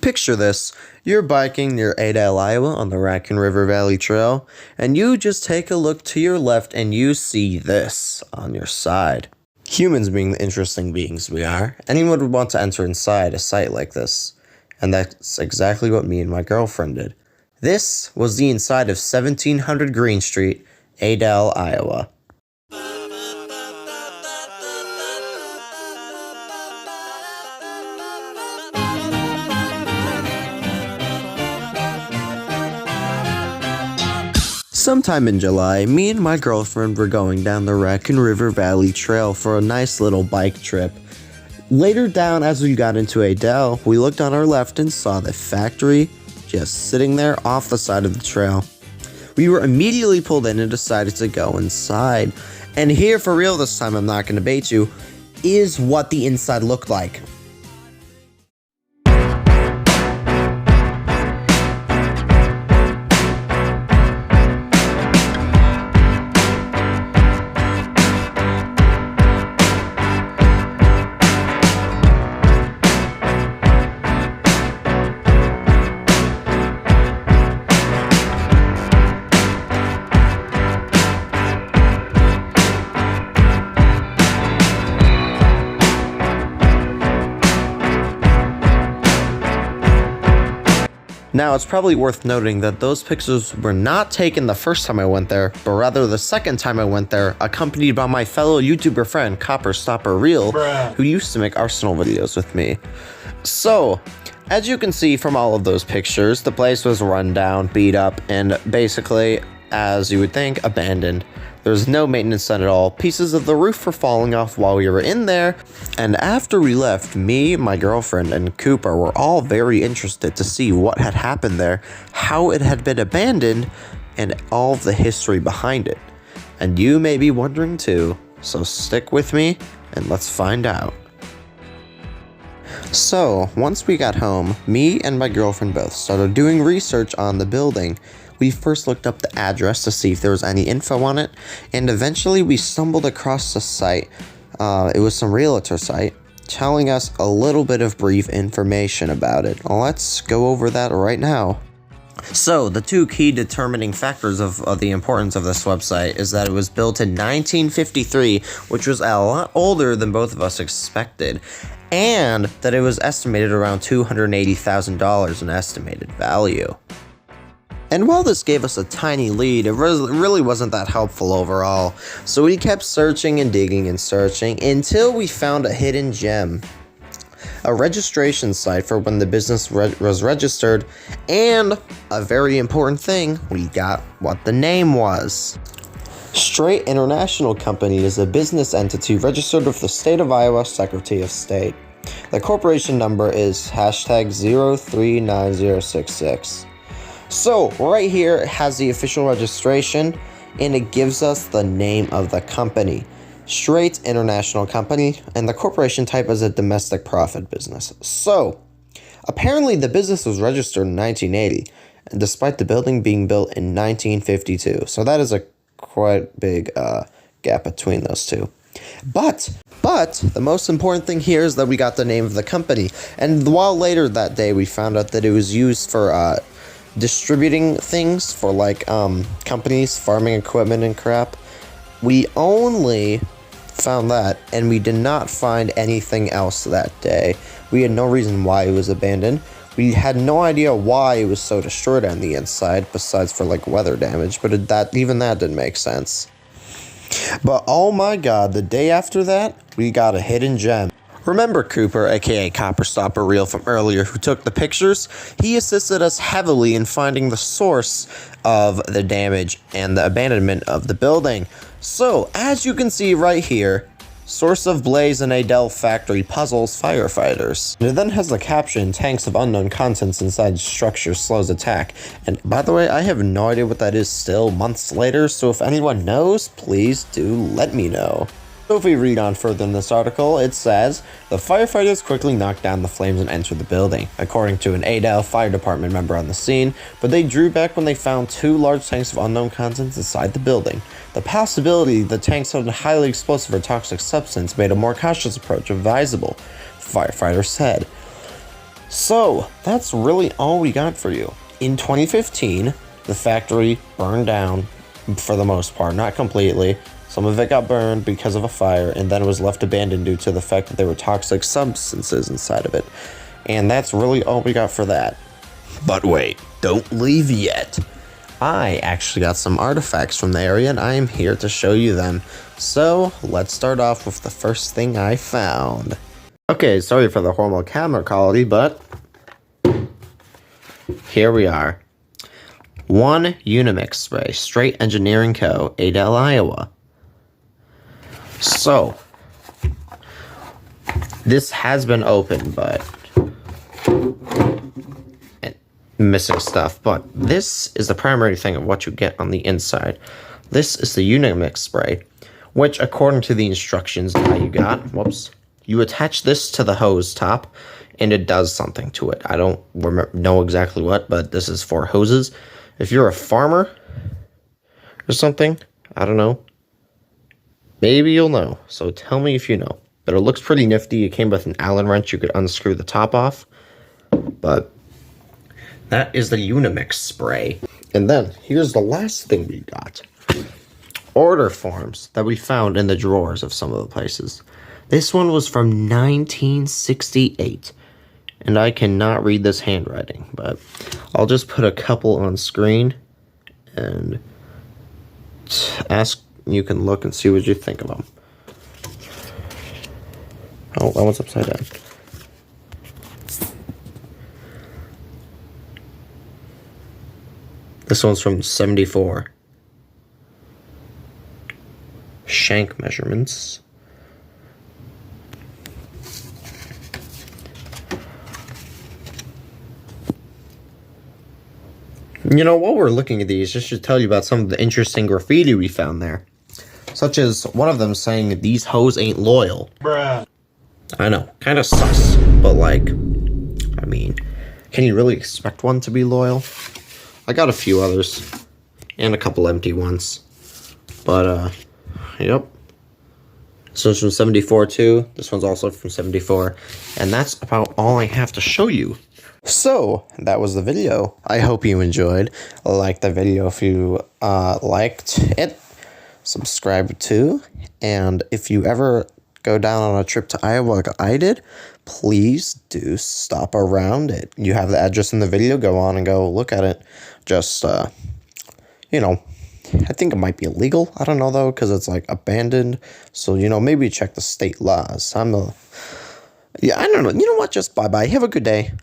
Picture this, you're biking near Adel, Iowa on the Raccoon River Valley Trail, and you just take a look to your left and you see this on your side. Humans being the interesting beings we are, anyone would want to enter inside a site like this. And that's exactly what me and my girlfriend did. This was the inside of 1700 Green Street, Adel, Iowa. Sometime in July, me and my girlfriend were going down the Raccoon River Valley Trail for a nice little bike trip. Later down, as we got into Adel, we looked on our left and saw the factory just sitting there off the side of the trail. We were immediately pulled in and decided to go inside. And here, for real this time, I'm not going to bait you, is what the inside looked like. Now, it's probably worth noting that those pictures were not taken the first time I went there, but rather the second time I went there, accompanied by my fellow YouTuber friend, Copper Stopper Real, who used to make Arsenal videos with me. So, as you can see from all of those pictures, the place was run down, beat up, and basically, as you would think, abandoned. There was no maintenance done at all. Pieces of the roof were falling off while we were in there. And after we left, me, my girlfriend, and Cooper were all very interested to see what had happened there, how it had been abandoned, and all of the history behind it. And you may be wondering too, so stick with me and let's find out. So, once we got home, me and my girlfriend both started doing research on the building. We first looked up the address to see if there was any info on it, and eventually we stumbled across the site. It was some realtor site, telling us a little bit of brief information about it. Let's go over that right now. So, the two key determining factors of the importance of this website is that it was built in 1953, which was a lot older than both of us expected, and that it was estimated around $280,000 in estimated value. And while this gave us a tiny lead, it really wasn't that helpful overall, so we kept searching and digging and searching until we found a hidden gem. A registration site for when the business was registered, and a very important thing, we got what the name was. Straight International Company is a business entity registered with the State of Iowa Secretary of State. The corporation number is #039066. So, right here it has the official registration, and it gives us the name of the company. Straight International Company, and the corporation type is a domestic profit business. So, apparently the business was registered in 1980, and despite the building being built in 1952. So that is a quite big gap between those two. But the most important thing here is that we got the name of the company. And while later that day we found out that it was used for distributing things for like companies, farming equipment and crap, we only found that, and we did not find anything else that day. We had no reason why it was abandoned. We had no idea why it was so destroyed on the inside, besides for like weather damage, but even that didn't make sense. But oh my god, the day after that, we got a hidden gem. Remember Cooper, aka Copper Stopper Real from earlier, who took the pictures? He assisted us heavily in finding the source of the damage and the abandonment of the building. So, as you can see right here, source of blaze in Adel factory puzzles firefighters. And it then has the caption, tanks of unknown contents inside structure slows attack. And by the way, I have no idea what that is still months later, so if anyone knows, please do let me know. So if we read on further in this article, it says, the firefighters quickly knocked down the flames and entered the building, according to an Adel Fire Department member on the scene, but they drew back when they found two large tanks of unknown contents inside the building. The possibility the tanks held a highly explosive or toxic substance made a more cautious approach advisable, the firefighter said. So, that's really all we got for you. In 2015, the factory burned down for the most part, not completely. Some of it got burned because of a fire, and then it was left abandoned due to the fact that there were toxic substances inside of it. And that's really all we got for that. But wait, don't leave yet. I actually got some artifacts from the area, and I am here to show you them. So, let's start off with the first thing I found. Okay, sorry for the horrible camera quality, but here we are. One Unimix spray, Straight Engineering Co., Adel, Iowa. So, this has been opened, but missing stuff. But this is the primary thing of what you get on the inside. This is the Unimix spray, which, according to the instructions that you got, you attach this to the hose top, and it does something to it. I don't know exactly what, but this is for hoses. If you're a farmer or something, I don't know. Maybe you'll know, so tell me if you know. But it looks pretty nifty. It came with an Allen wrench. You could unscrew the top off. But that is the Unimix spray. And then, here's the last thing we got. Order forms that we found in the drawers of some of the places. This one was from 1968. And I cannot read this handwriting, but I'll just put a couple on screen and you can look and see what you think of them. Oh, that one's upside down. This one's from 74. Shank measurements. You know, while we're looking at these, just to tell you about some of the interesting graffiti we found there. Such as one of them saying, "These hoes ain't loyal." Bruh. I know, kind of sus, but like, I mean, can you really expect one to be loyal? I got a few others, and a couple empty ones. But, yep. This one's from 74 too. This one's also from 74. And that's about all I have to show you. So, that was the video. I hope you enjoyed. Like the video if you liked it. Subscribe too. And if you ever go down on a trip to Iowa like I did, please do stop around it. You have the address in the video. Go on and go look at it. Just, you know, I think it might be illegal. I don't know, though, because it's, like, abandoned. So, you know, maybe check the state laws. Yeah, I don't know. You know what? Just bye-bye. Have a good day.